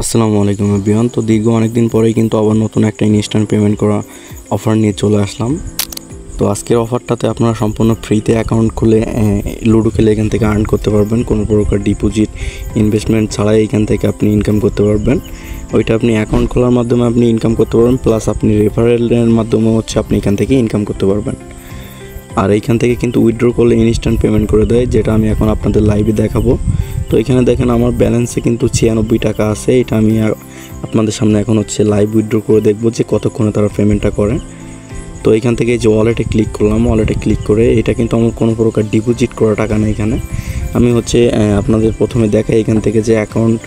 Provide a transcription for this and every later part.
আসসালামু আলাইকুম এভরিওয়ান। তো দীর্ঘ অনেকদিন পরেই কিন্তু আবার নতুন একটা ইনস্ট্যান্ট পেমেন্ট করা অফার নিয়ে চলে আসলাম। তো আজকের অফারটাতে আপনারা সম্পূর্ণ ফ্রিতে অ্যাকাউন্ট খুলে লুডো খেলে এখান থেকে আর্ন করতে পারবেন। কোনো প্রকার ডিপোজিট ইনভেস্টমেন্ট ছাড়াই এখান থেকে আপনি ইনকাম করতে পারবেন। ওইটা আপনি অ্যাকাউন্ট খোলার মাধ্যমে আপনি ইনকাম করতে পারবেন, প্লাস আপনি রেফারেলের মাধ্যমে আপনি এখান থেকে ইনকাম করতে পারবেন। আর এইখান থেকে কিন্তু উইথড্র করলে ইনস্ট্যান্ট পেমেন্ট করে দেয়, যেটা আমি এখন আপনাদের লাইভে দেখাবো। তো এখানে দেখেন আমার ব্যালেন্সে কিন্তু 96 টাকা আছে। এটা আমি আপনাদের সামনে এখন লাইভ উইথড্র করে দেখবো যে কতক্ষণে তারা পেমেন্টটা করে। তো এখান থেকে যে ওয়ালেটে ক্লিক করলাম, ওয়ালেটে ক্লিক করে এটা কিন্তু আমার কোনো প্রকার ডিপোজিট করা টাকা নেই। এখানে আমি আপনাদের প্রথমে দেখাই এখান থেকে যে অ্যাকাউন্ট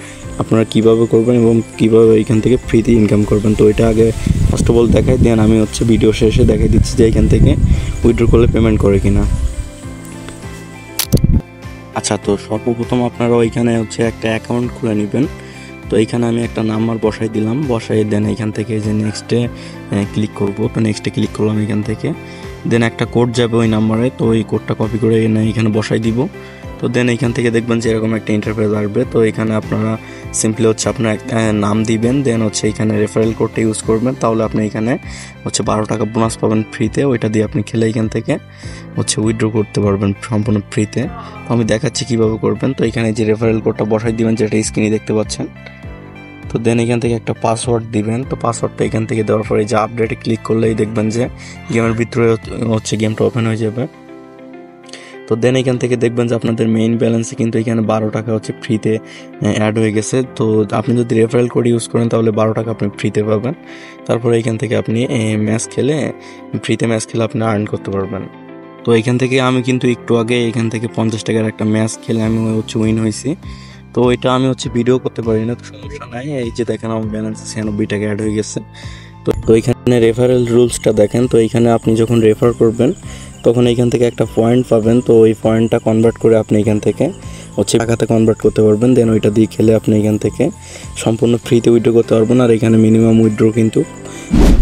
আপনারা কীভাবে করবেন এবং কীভাবে এখান থেকে ফ্রিতে ইনকাম করবেন। তো এটা আগে ফার্স্ট অফ অল দেখাই, দেন আমি ভিডিও শেষে দেখাই দিচ্ছি যে এখান থেকে উইথড্র করলে পেমেন্ট করে কিনা। আচ্ছা, তো সর্বপ্রথম আপনারা ওইখানে একটা অ্যাকাউন্ট খুলে নেবেন। তো এইখানে আমি একটা নাম্বার বসাই দিলাম, বসাই দেন এইখান থেকে যে নেক্সটে ক্লিক করব। তো নেক্সটে ক্লিক করলাম এখান থেকে, দেন একটা কোড যাবে ওই নাম্বারে। তো ওই কোডটা কপি করে এখানে বসাই দিব। তো দেন এইখান থেকে দেখবেন যে এরকম একটা ইন্টারফেস আসবে। তো এখানে আপনারা সিম্পলি আপনার একটা নাম দিবেন, দেন এইখানে রেফারেল কোডটা ইউজ করবেন। তাহলে আপনি এখানে 12 টাকা বোনাস পাবেন ফ্রিতে। ওইটা দিয়ে আপনি খেলে এখান থেকে উইথড্র করতে পারবেন সম্পূর্ণ ফ্রিতে। তো আমি দেখাচ্ছি কীভাবে করবেন। তো এখানে যে রেফারেল কোডটা বসাই দিবেন, যেটা স্ক্রিনে দেখতে পাচ্ছেন। তো দেন এখান থেকে একটা পাসওয়ার্ড দিবেন। তো পাসওয়ার্ডটা এখান থেকে দেওয়ার পরে যে আপডেটে ক্লিক করলেই দেখবেন যে গেমের ভিতরে গেমটা ওপেন হয়ে যাবে। তো দেন এখান থেকে দেখবেন যে আপনাদের মেইন ব্যালেন্সে কিন্তু এখানে 12 টাকা ফ্রিতে অ্যাড হয়ে গেছে। তো আপনি যদি রেফারেল কোড ইউজ করেন তাহলে 12 টাকা আপনি ফ্রিতে পাবেন। তারপরে এখান থেকে আপনি ফ্রিতে ম্যাচ খেলে আপনি আর্ন করতে পারবেন। তো এখান থেকে আমি কিন্তু একটু আগে এখান থেকে 50 টাকার একটা ম্যাচ খেলে আমি উইন হয়েছি। তো এটা আমি ভিডিও করতে পারি না, তো সমস্যা নাই। এই যে দেখেন আমার ব্যালেন্সে 96 টাকা অ্যাড হয়ে গেছে। তো এখানে রেফারেল রুলসটা দেখেন। তো এখানে আপনি যখন রেফার করবেন তখন এইখান থেকে একটা পয়েন্ট পাবেন। তো ওই পয়েন্টটা কনভার্ট করে আপনি এখান থেকে টাকাতে কনভার্ট করতে পারবেন। দেন ওইটা দিয়ে খেলে আপনি এখান থেকে সম্পূর্ণ ফ্রিতে উইথড্র করতে পারবেন। আর এখানে মিনিমাম উইথড্র কিন্তু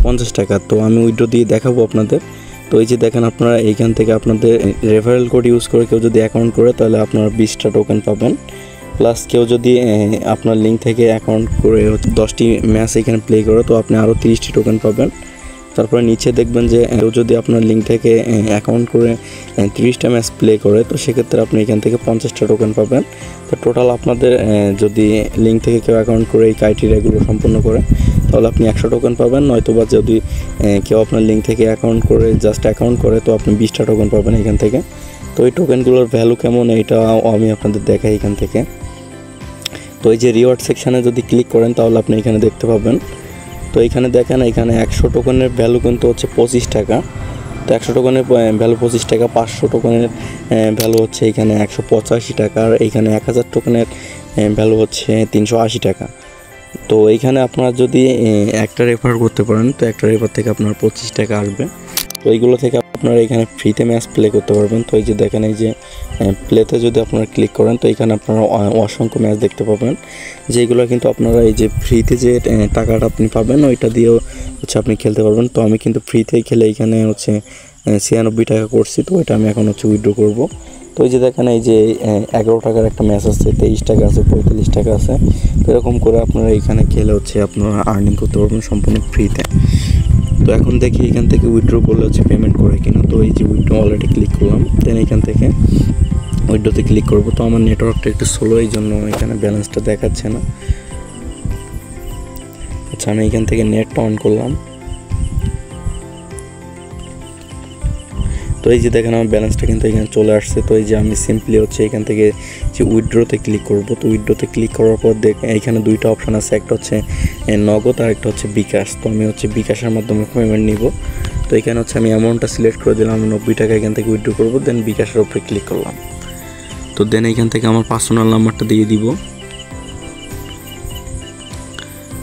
50 টাকা। তো আমি উইথড্র দিয়ে দেখাবো আপনাদের। তো এই যে দেখেন আপনারা এইখান থেকে আপনাদের রেফারেল কোড ইউজ করে কেউ যদি অ্যাকাউন্ট করে তাহলে আপনারা 20টা টোকেন পাবেন। প্লাস কেউ যদি আপনার লিঙ্ক থেকে অ্যাকাউন্ট করে 10টি ম্যাচ এখানে প্লে করে তো আপনি আরও 30টি টোকেন পাবেন। তারপরে নিচে দেখবেন যে কেউ যদি আপনার লিঙ্ক থেকে অ্যাকাউন্ট করে 30টা ম্যাচ প্লে করে তো সেক্ষেত্রে আপনি এখান থেকে 50টা টোকেন পাবেন। তো টোটাল আপনাদের যদি লিঙ্ক থেকে কেউ অ্যাকাউন্ট করে এই ক্রাইটেরিয়াগুলো সম্পূর্ণ করে তাহলে আপনি 100 টোকেন পাবেন। নয়তোবা যদি কেউ আপনার লিঙ্ক থেকে অ্যাকাউন্ট করে জাস্ট অ্যাকাউন্ট করে তো আপনি 20টা টোকেন পাবেন এখান থেকে। তো এই টোকেনগুলোর ভ্যালু কেমন এইটা আমি আপনাদের দেখাই এখান থেকে। তো এই যে রিওয়ার্ড সেকশানে যদি ক্লিক করেন তাহলে আপনি এখানে দেখতে পাবেন। তো এখানে দেখেন এখানে 100 টোকেনের ভ্যালু কিন্তু 25 টাকা। তো 100 টোকেনের ভ্যালু 25 টাকা, 500 টোকেনের ভ্যালু এখানে 185 টাকা, আর এইখানে 1000 টোকেনের ভ্যালু 380 টাকা। তো এইখানে আপনারা যদি একটা রেফার করতে পারেন তো একটা রেফার থেকে আপনার 25 টাকা আসবে। তো এইগুলো থেকে আপনারা এখানে ফ্রিতে ম্যাচ প্লে করতে পারবেন। তো এই যে দেখেন এই যে প্লেতে যদি আপনারা ক্লিক করেন তো এখানে আপনারা অসংখ্য ম্যাচ দেখতে পাবেন, যেগুলো কিন্তু আপনারা এই যে ফ্রিতে যে টাকাটা আপনি পাবেন ওইটা দিয়েও আপনি খেলতে পারবেন। তো আমি কিন্তু ফ্রিতেই খেলে এখানে 96 টাকা করছি। তো ওইটা আমি এখন উইথড্র করব। তো এই যে দেখেন এই যে 11 টাকার একটা ম্যাচ আছে, 23 টাকা আছে, 45 টাকা আছে। তো এরকম করে আপনারা এইখানে খেলে আপনারা আর্নিং করতে পারবেন সম্পূর্ণ ফ্রিতে। তো এখন দেখি এখান থেকে উইথড্র করলে পেমেন্ট করে কিনা। তো এই যে উইথড্র অলরেডি ক্লিক করলাম, দেন এখান থেকে উইথড্রতে ক্লিক করব। তো আমার নেটওয়ার্কটা একটু স্লো, এই জন্য এখানে ব্যালেন্সটা দেখাচ্ছে না। আচ্ছা, আমি এখান থেকে নেটটা অন করলাম। তো এই যে দেখেন আমার ব্যালেন্সটা কিন্তু এখানে চলে আসছে। তো এই যে আমি সিম্পলি এখান থেকে যে উইথড্রতে ক্লিক করব। তো উইথড্রতে ক্লিক করার পর এখানে দুইটা অপশান আছে, একটা নগদ আর একটা বিকাশ। তো আমি বিকাশের মাধ্যমে পেমেন্ট নিব। তো এখানে আমি অ্যামাউন্টটা সিলেক্ট করে দিলাম, আমি 90 টাকা এখান থেকে উইথড্র করবো। দেন বিকাশের উপরে ক্লিক করলাম। তো দেন এখান থেকে আমার পার্সোনাল নাম্বারটা দিয়ে দিব।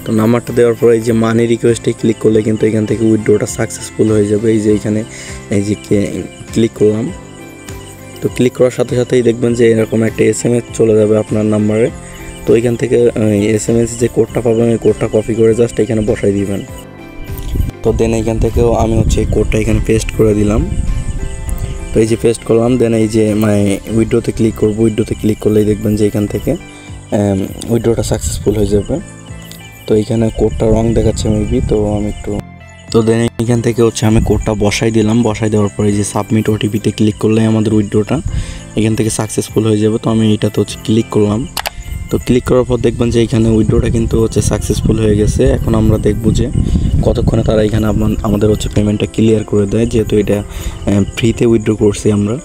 তো নাম্বারটা দেওয়ার পরে এই যে মানি রিকোয়েস্টে ক্লিক করলে কিন্তু এখান থেকে উইথড্রটা সাকসেসফুল হয়ে যাবে। এই যে এখানে এই যে ক্লিক করলাম। তো ক্লিক করার সাথে সাথেই দেখবেন যে এরকম একটা SMS চলে যাবে আপনার নাম্বারে। তো এখান থেকে SMS যে কোডটা পাবেন ওই কোডটা কপি করে জাস্ট এখানে বসাই দিবেন। তো দেন এখান থেকেও আমি এই কোডটা এখানে পেস্ট করে দিলাম। তো এই যে পেস্ট করলাম, দেন এই যে উইথড্রতে ক্লিক করব। উইথড্রতে ক্লিক করলেই দেখবেন যে এখান থেকে উইথড্রটা সাকসেসফুল হয়ে যাবে। তো এখানে কোডটা রং দেখাচ্ছে মেবি, তো আমি একটু তো দেন এখান থেকে হচ্ছে আমি কোডটা বসাই দিলাম। বসাই দেওয়ার পরে যে সাবমিট ওটিপিতে ক্লিক করলেই আমাদের উইথড্রটা এখান থেকে সাকসেসফুল হয়ে যাবে। তো আমি এইটাতে হচ্ছে ক্লিক করলাম। তো ক্লিক করার পর দেখবেন যে এখানে উইথড্রটা কিন্তু হচ্ছে সাকসেসফুল হয়ে গেছে। এখন আমরা দেখব যে কতক্ষণে তারা এখানে আমাদের হচ্ছে পেমেন্টটা ক্লিয়ার করে দেয়, যেহেতু এটা ফ্রিতে উইথড্র করছি আমরা।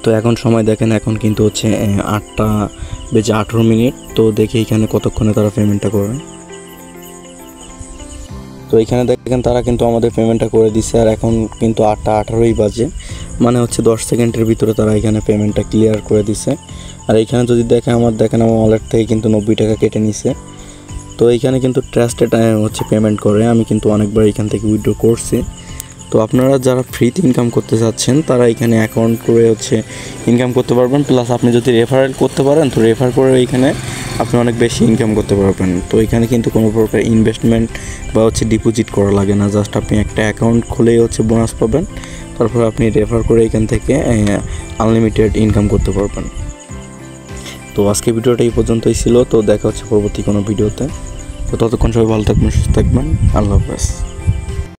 তো এখন সময় দেখেন, এখন কিন্তু হচ্ছে 8:18। তো দেখি এখানে কতক্ষণে তারা পেমেন্টটা করে। তো এখানে দেখেন তারা কিন্তু আমাদের পেমেন্টটা করে দিছে, আর এখন কিন্তু 8:18 বাজে, মানে হচ্ছে 10 সেকেন্ডের ভিতরে তারা এখানে পেমেন্টটা ক্লিয়ার করে দিছে। আর এইখানে যদি দেখেন আমার ওয়ালেট থেকে কিন্তু 90 টাকা কেটে নিছে। তো এইখানে কিন্তু ট্রাস্টেড হচ্ছে পেমেন্ট করে, আমি কিন্তু অনেকবার এখান থেকে উইথড্র করছি। তো আপনারা যারা ফ্রিতে ইনকাম করতে চাচ্ছেন তারা এখানে অ্যাকাউন্ট করে হচ্ছে ইনকাম করতে পারবেন। প্লাস আপনি যদি রেফারেল করতে পারেন, তো রেফার করে এইখানে আপনি অনেক বেশি ইনকাম করতে পারবেন। তো এখানে কিন্তু কোনো প্রকার ইনভেস্টমেন্ট বা হচ্ছে ডিপোজিট করা লাগে না, জাস্ট আপনি একটা অ্যাকাউন্ট খুলেই হচ্ছে বোনাস পাবেন। তারপর আপনি রেফার করে এখান থেকে আনলিমিটেড ইনকাম করতে পারবেন। তো আজকে ভিডিওটা এই পর্যন্তই ছিল। তো দেখা হচ্ছে পরবর্তী কোনো ভিডিওতে। তো ততক্ষণ সবাই ভালো থাকবেন, সুস্থ থাকবেন। আল্লাহ হাফেজ।